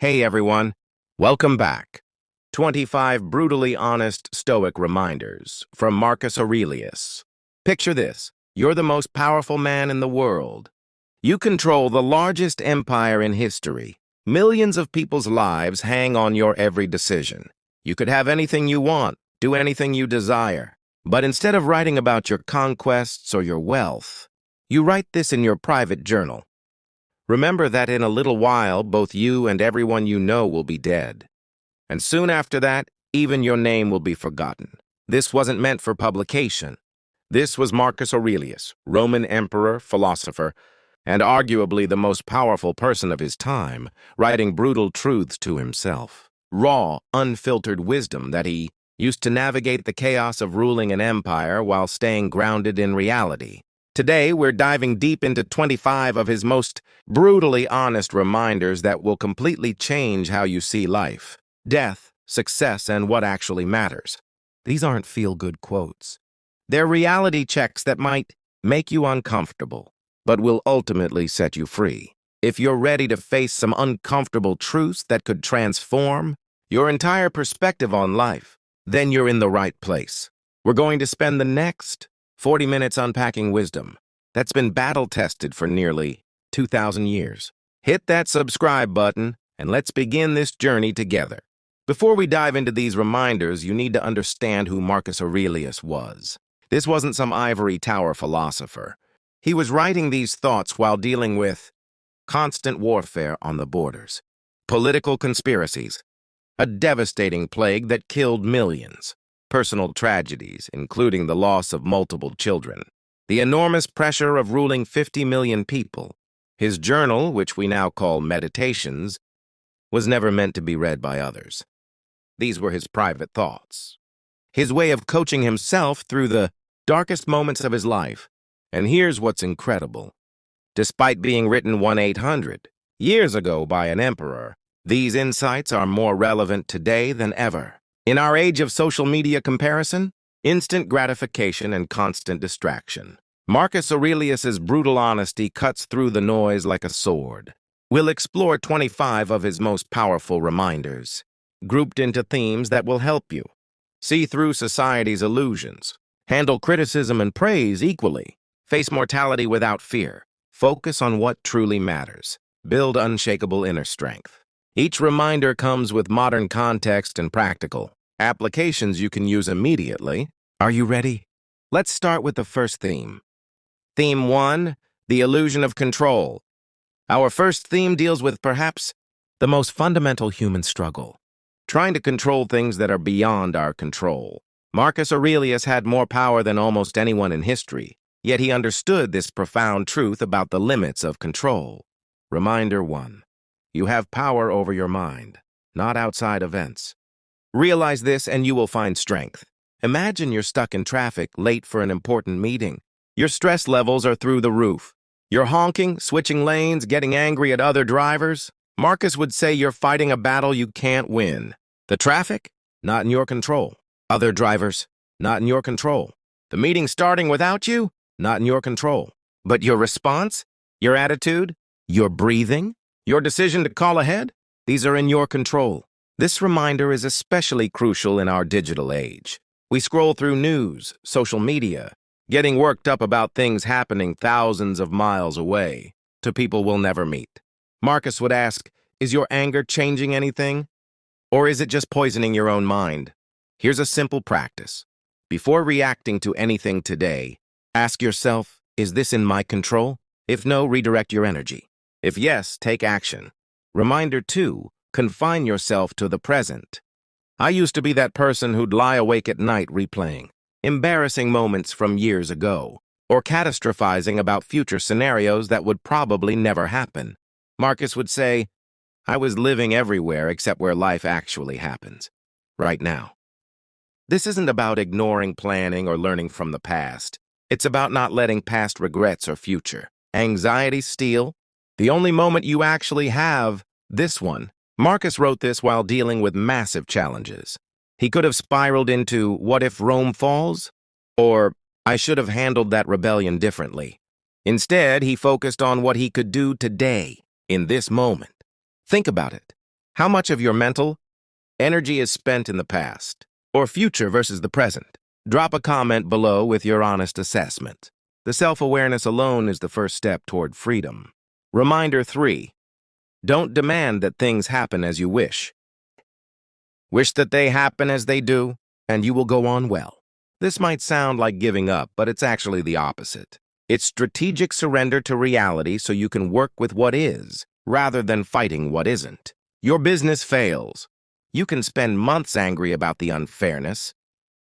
Hey everyone, welcome back. 25 brutally honest Stoic reminders from Marcus Aurelius. Picture this, you're the most powerful man in the world. You control the largest empire in history. Millions of people's lives hang on your every decision. You could have anything you want, do anything you desire. But instead of writing about your conquests or your wealth, you write this in your private journal. Remember that in a little while, both you and everyone you know will be dead. And soon after that, even your name will be forgotten. This wasn't meant for publication. This was Marcus Aurelius, Roman emperor, philosopher, and arguably the most powerful person of his time, writing brutal truths to himself. Raw, unfiltered wisdom that he used to navigate the chaos of ruling an empire while staying grounded in reality. Today, we're diving deep into 25 of his most brutally honest reminders that will completely change how you see life, death, success, and what actually matters. These aren't feel-good quotes. They're reality checks that might make you uncomfortable, but will ultimately set you free. If you're ready to face some uncomfortable truths that could transform your entire perspective on life, then you're in the right place. We're going to spend the next 40 minutes unpacking wisdom that's been battle-tested for nearly 2,000 years. Hit that subscribe button and let's begin this journey together. Before we dive into these reminders, you need to understand who Marcus Aurelius was. This wasn't some ivory tower philosopher. He was writing these thoughts while dealing with constant warfare on the borders, political conspiracies, a devastating plague that killed millions, personal tragedies, including the loss of multiple children, the enormous pressure of ruling 50 million people. His journal, which we now call Meditations, was never meant to be read by others. These were his private thoughts, his way of coaching himself through the darkest moments of his life. And here's what's incredible. Despite being written 1-800 years ago by an emperor, these insights are more relevant today than ever. In our age of social media comparison, instant gratification, and constant distraction, Marcus Aurelius's brutal honesty cuts through the noise like a sword. We'll explore 25 of his most powerful reminders, grouped into themes that will help you see through society's illusions, handle criticism and praise equally, face mortality without fear, focus on what truly matters, build unshakable inner strength. Each reminder comes with modern context and practical applications you can use immediately. Are you ready? Let's start with the first theme. Theme 1, the illusion of control. Our first theme deals with perhaps the most fundamental human struggle, trying to control things that are beyond our control. Marcus Aurelius had more power than almost anyone in history, yet he understood this profound truth about the limits of control. Reminder 1. You have power over your mind, not outside events. Realize this and you will find strength. Imagine you're stuck in traffic, late for an important meeting. Your stress levels are through the roof. You're honking, switching lanes, getting angry at other drivers. Marcus would say you're fighting a battle you can't win. The traffic? Not in your control. Other drivers? Not in your control. The meeting starting without you? Not in your control. But your response? Your attitude? Your breathing? Your decision to call ahead? These are in your control. This reminder is especially crucial in our digital age. We scroll through news, social media, getting worked up about things happening thousands of miles away to people we'll never meet. Marcus would ask, is your anger changing anything? Or is it just poisoning your own mind? Here's a simple practice. Before reacting to anything today, ask yourself, is this in my control? If no, redirect your energy. If yes, take action. Reminder 2, confine yourself to the present. I used to be that person who'd lie awake at night replaying embarrassing moments from years ago, or catastrophizing about future scenarios that would probably never happen. Marcus would say, I was living everywhere except where life actually happens, right now. This isn't about ignoring planning or learning from the past. It's about not letting past regrets or future anxiety steal the only moment you actually have, this one. Marcus wrote this while dealing with massive challenges. He could have spiraled into, what if Rome falls? Or, I should have handled that rebellion differently. Instead, he focused on what he could do today, in this moment. Think about it. How much of your mental energy is spent in the past or future versus the present? Drop a comment below with your honest assessment. The self-awareness alone is the first step toward freedom. Reminder 3. Don't demand that things happen as you wish. Wish that they happen as they do, and you will go on well. This might sound like giving up, but it's actually the opposite. It's strategic surrender to reality so you can work with what is, rather than fighting what isn't. Your business fails. You can spend months angry about the unfairness,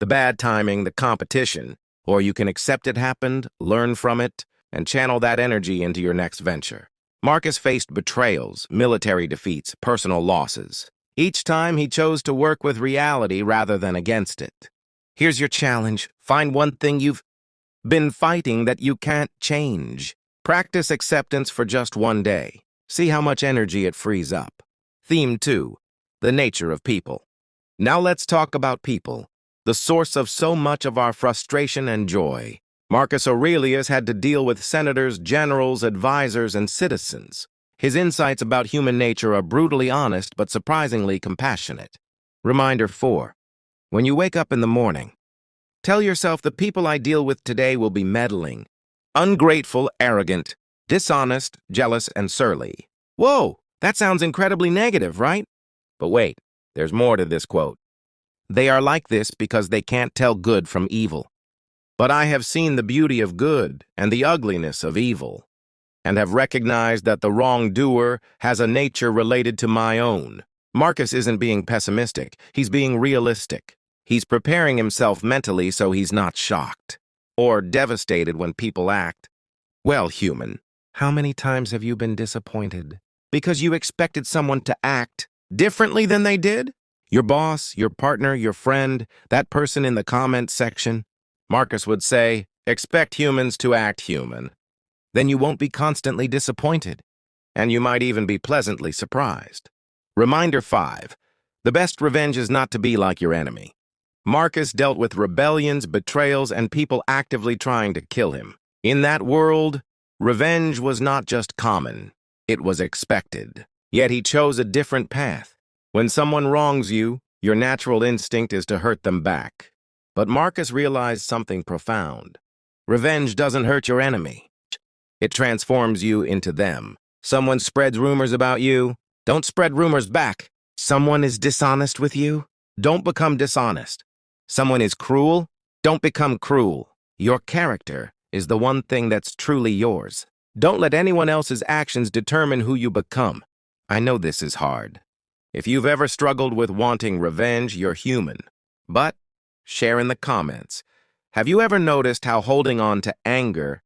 the bad timing, the competition, or you can accept it happened, learn from it, and channel that energy into your next venture. Marcus faced betrayals, military defeats, personal losses. Each time he chose to work with reality rather than against it. Here's your challenge. Find one thing you've been fighting that you can't change. Practice acceptance for just one day. See how much energy it frees up. Theme 2. The nature of people. Now let's talk about people, the source of so much of our frustration and joy. Marcus Aurelius had to deal with senators, generals, advisors, and citizens. His insights about human nature are brutally honest but surprisingly compassionate. Reminder 4. When you wake up in the morning, tell yourself the people I deal with today will be meddling, ungrateful, arrogant, dishonest, jealous, and surly. Whoa, that sounds incredibly negative, right? But wait, there's more to this quote. They are like this because they can't tell good from evil. But I have seen the beauty of good and the ugliness of evil, and have recognized that the wrongdoer has a nature related to my own. Marcus isn't being pessimistic, he's being realistic. He's preparing himself mentally so he's not shocked or devastated when people act. Well, human, how many times have you been disappointed because you expected someone to act differently than they did? Your boss, your partner, your friend, that person in the comment section. Marcus would say, expect humans to act human. Then you won't be constantly disappointed, and you might even be pleasantly surprised. Reminder 5. The best revenge is not to be like your enemy. Marcus dealt with rebellions, betrayals, and people actively trying to kill him. In that world, revenge was not just common, it was expected. Yet he chose a different path. When someone wrongs you, your natural instinct is to hurt them back. But Marcus realized something profound. Revenge doesn't hurt your enemy. It transforms you into them. Someone spreads rumors about you, don't spread rumors back. Someone is dishonest with you, don't become dishonest. Someone is cruel, don't become cruel. Your character is the one thing that's truly yours. Don't let anyone else's actions determine who you become. I know this is hard. If you've ever struggled with wanting revenge, you're human. But share in the comments. Have you ever noticed how holding on to anger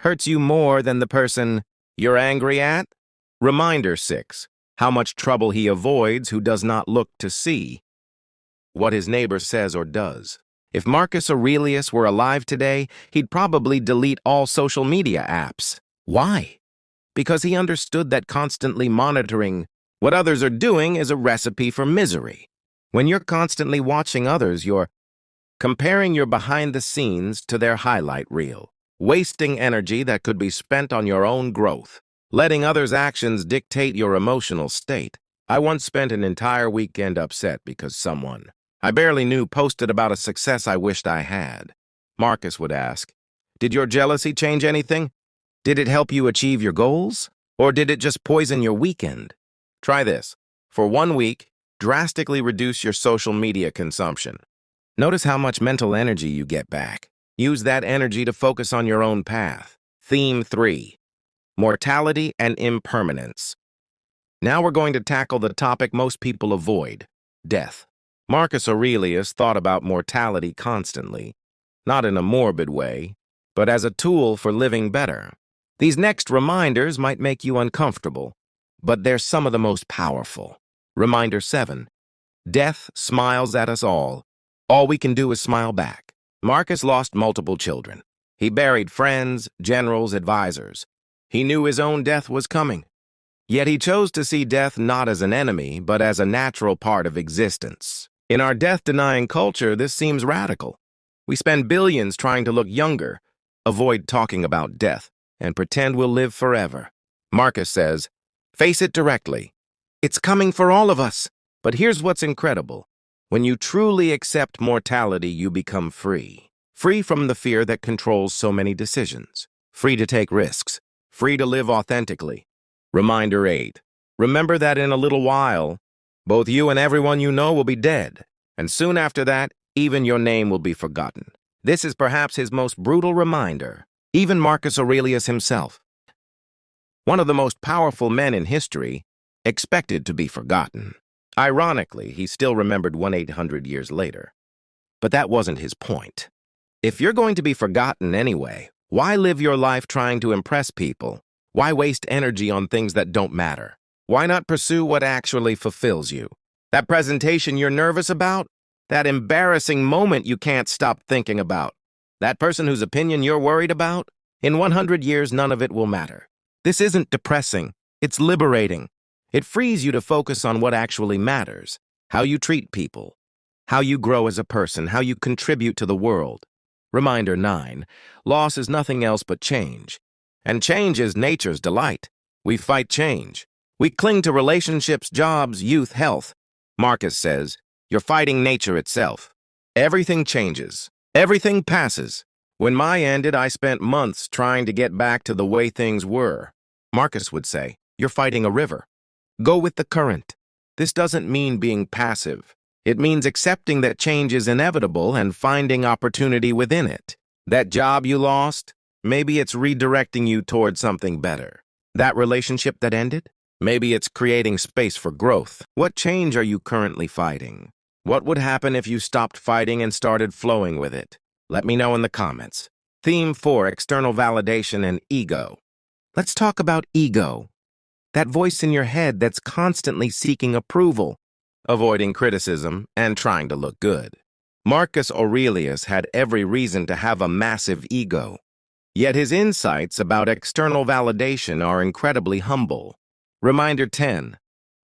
hurts you more than the person you're angry at? Reminder 6. How much trouble he avoids who does not look to see what his neighbor says or does. If Marcus Aurelius were alive today, he'd probably delete all social media apps. Why? Because he understood that constantly monitoring what others are doing is a recipe for misery. When you're constantly watching others, you're comparing your behind the scenes to their highlight reel, wasting energy that could be spent on your own growth, letting others' actions dictate your emotional state. I once spent an entire weekend upset because someone I barely knew posted about a success I wished I had. Marcus would ask, did your jealousy change anything? Did it help you achieve your goals? Or did it just poison your weekend? Try this. For 1 week, drastically reduce your social media consumption. Notice how much mental energy you get back. Use that energy to focus on your own path. Theme 3. Mortality and impermanence. Now we're going to tackle the topic most people avoid, death. Marcus Aurelius thought about mortality constantly, not in a morbid way, but as a tool for living better. These next reminders might make you uncomfortable, but they're some of the most powerful. Reminder 7. Death smiles at us all. All we can do is smile back. Marcus lost multiple children. He buried friends, generals, advisors. He knew his own death was coming. Yet he chose to see death not as an enemy, but as a natural part of existence. In our death-denying culture, this seems radical. We spend billions trying to look younger, avoid talking about death, and pretend we'll live forever. Marcus says, face it directly. It's coming for all of us. But here's what's incredible. When you truly accept mortality, you become free. Free from the fear that controls so many decisions. Free to take risks. Free to live authentically. Reminder 8. Remember that in a little while, both you and everyone you know will be dead. And soon after that, even your name will be forgotten. This is perhaps his most brutal reminder. Even Marcus Aurelius himself, one of the most powerful men in history, expected to be forgotten. Ironically, he still remembered 800 years later. But that wasn't his point. If you're going to be forgotten anyway, why live your life trying to impress people? Why waste energy on things that don't matter? Why not pursue what actually fulfills you? That presentation you're nervous about? That embarrassing moment you can't stop thinking about? That person whose opinion you're worried about? In 100 years, none of it will matter. This isn't depressing. It's liberating. It frees you to focus on what actually matters. How you treat people. How you grow as a person. How you contribute to the world. Reminder 9. Loss is nothing else but change. And change is nature's delight. We fight change. We cling to relationships, jobs, youth, health. Marcus says, you're fighting nature itself. Everything changes. Everything passes. When mine ended, I spent months trying to get back to the way things were. Marcus would say, you're fighting a river. Go with the current. This doesn't mean being passive. It means accepting that change is inevitable and finding opportunity within it. That job you lost, maybe it's redirecting you toward something better. That relationship that ended, maybe it's creating space for growth. What change are you currently fighting? What would happen if you stopped fighting and started flowing with it? Let me know in the comments. Theme 4, external validation and ego. Let's talk about ego. That voice in your head that's constantly seeking approval, avoiding criticism, and trying to look good. Marcus Aurelius had every reason to have a massive ego. Yet his insights about external validation are incredibly humble. Reminder 10.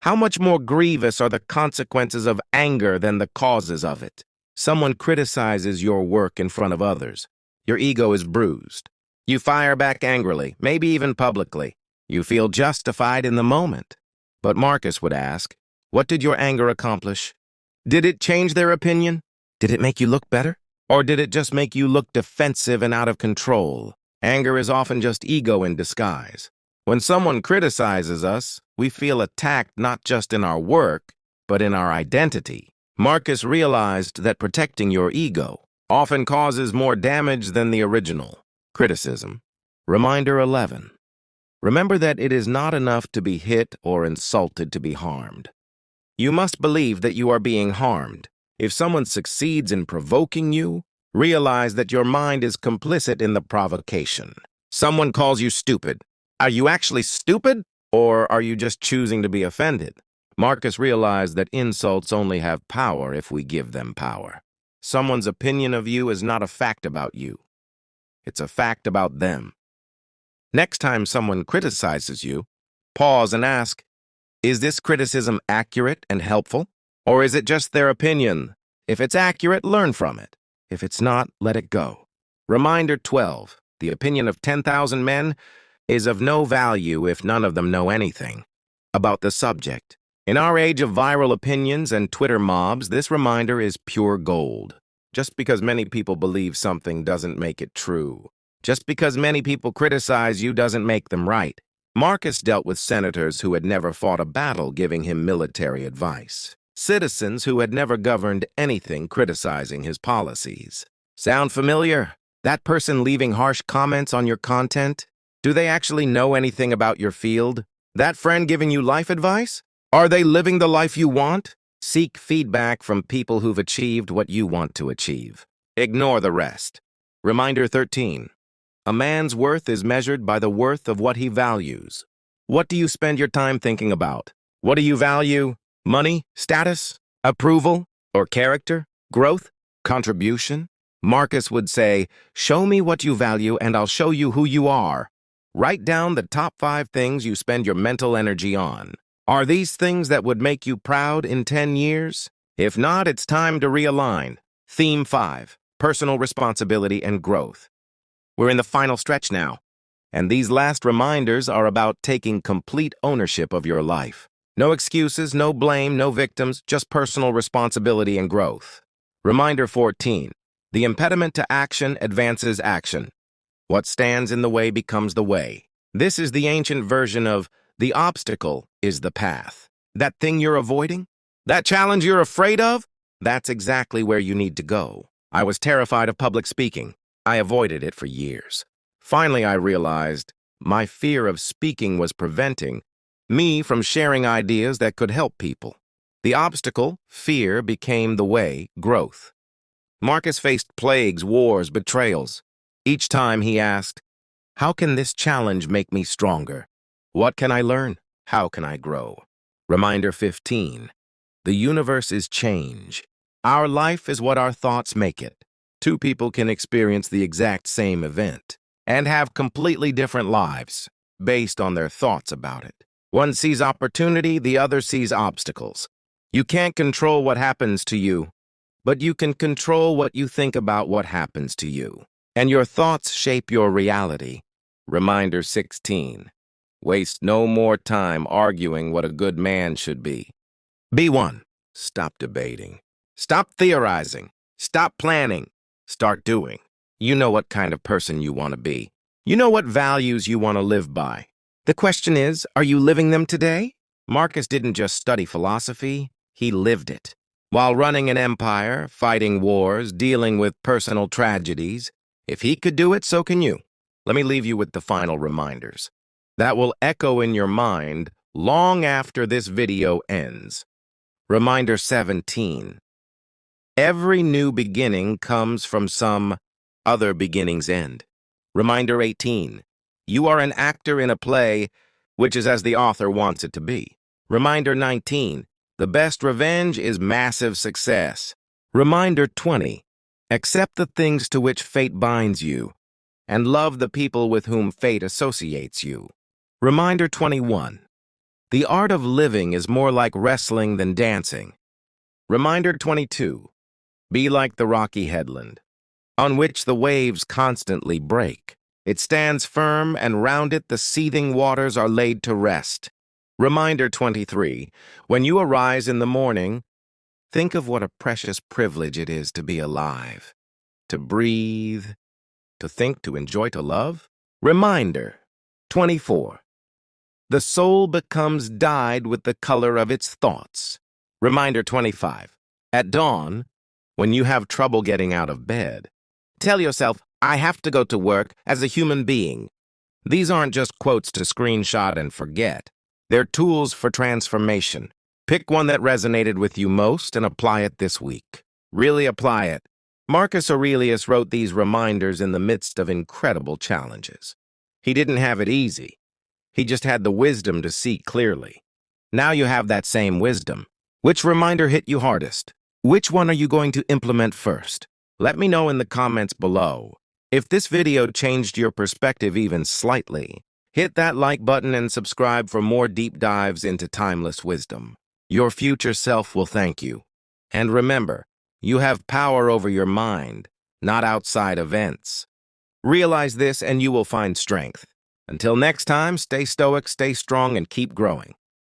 How much more grievous are the consequences of anger than the causes of it? Someone criticizes your work in front of others. Your ego is bruised. You fire back angrily, maybe even publicly. You feel justified in the moment. But Marcus would ask, what did your anger accomplish? Did it change their opinion? Did it make you look better? Or did it just make you look defensive and out of control? Anger is often just ego in disguise. When someone criticizes us, we feel attacked not just in our work, but in our identity. Marcus realized that protecting your ego often causes more damage than the original criticism. Reminder 11. Remember that it is not enough to be hit or insulted to be harmed. You must believe that you are being harmed. If someone succeeds in provoking you, realize that your mind is complicit in the provocation. Someone calls you stupid. Are you actually stupid, or are you just choosing to be offended? Marcus realized that insults only have power if we give them power. Someone's opinion of you is not a fact about you. It's a fact about them. Next time someone criticizes you, pause and ask, is this criticism accurate and helpful? Or is it just their opinion? If it's accurate, learn from it. If it's not, let it go. Reminder 12. The opinion of 10,000 men is of no value if none of them know anything about the subject. In our age of viral opinions and Twitter mobs, this reminder is pure gold. Just because many people believe something doesn't make it true. Just because many people criticize you doesn't make them right. Marcus dealt with senators who had never fought a battle giving him military advice. Citizens who had never governed anything criticizing his policies. Sound familiar? That person leaving harsh comments on your content? Do they actually know anything about your field? That friend giving you life advice? Are they living the life you want? Seek feedback from people who've achieved what you want to achieve. Ignore the rest. Reminder 13. A man's worth is measured by the worth of what he values. What do you spend your time thinking about? What do you value? Money, status, approval, or character, growth, contribution? Marcus would say, show me what you value and I'll show you who you are. Write down the top 5 things you spend your mental energy on. Are these things that would make you proud in 10 years? If not, it's time to realign. Theme 5, personal responsibility and growth. We're in the final stretch now, and these last reminders are about taking complete ownership of your life. No excuses, no blame, no victims, just personal responsibility and growth. Reminder 14. The impediment to action advances action. What stands in the way becomes the way. This is the ancient version of the obstacle is the path. That thing you're avoiding? That challenge you're afraid of? That's exactly where you need to go. I was terrified of public speaking. I avoided it for years. Finally, I realized my fear of speaking was preventing me from sharing ideas that could help people. The obstacle, fear, became the way, growth. Marcus faced plagues, wars, betrayals. Each time he asked, how can this challenge make me stronger? What can I learn? How can I grow? Reminder 15. The universe is change. Our life is what our thoughts make it. Two people can experience the exact same event and have completely different lives based on their thoughts about it. One sees opportunity, the other sees obstacles. You can't control what happens to you, but you can control what you think about what happens to you. And your thoughts shape your reality. Reminder 16. Waste no more time arguing what a good man should be. Be one. Stop debating. Stop theorizing. Stop planning. Start doing. You know what kind of person you want to be. You know what values you want to live by. The question is, are you living them today? Marcus didn't just study philosophy, he lived it. While running an empire, fighting wars, dealing with personal tragedies, if he could do it, so can you. Let me leave you with the final reminders that will echo in your mind long after this video ends. Reminder 17. Every new beginning comes from some other beginning's end. Reminder 18. You are an actor in a play, which is as the author wants it to be. Reminder 19. The best revenge is massive success. Reminder 20. Accept the things to which fate binds you, and love the people with whom fate associates you. Reminder 21. The art of living is more like wrestling than dancing. Reminder 22. Be like the rocky headland, on which the waves constantly break. It stands firm, and round it the seething waters are laid to rest. Reminder 23. When you arise in the morning, think of what a precious privilege it is to be alive, to breathe, to think, to enjoy, to love. Reminder 24. The soul becomes dyed with the color of its thoughts. Reminder 25. At dawn, when you have trouble getting out of bed, tell yourself, I have to go to work as a human being. These aren't just quotes to screenshot and forget. They're tools for transformation. Pick one that resonated with you most and apply it this week. Really apply it. Marcus Aurelius wrote these reminders in the midst of incredible challenges. He didn't have it easy. He just had the wisdom to see clearly. Now you have that same wisdom. Which reminder hit you hardest? Which one are you going to implement first? Let me know in the comments below. If this video changed your perspective even slightly, hit that like button and subscribe for more deep dives into timeless wisdom. Your future self will thank you. And remember, you have power over your mind, not outside events. Realize this and you will find strength. Until next time, stay stoic, stay strong, and keep growing.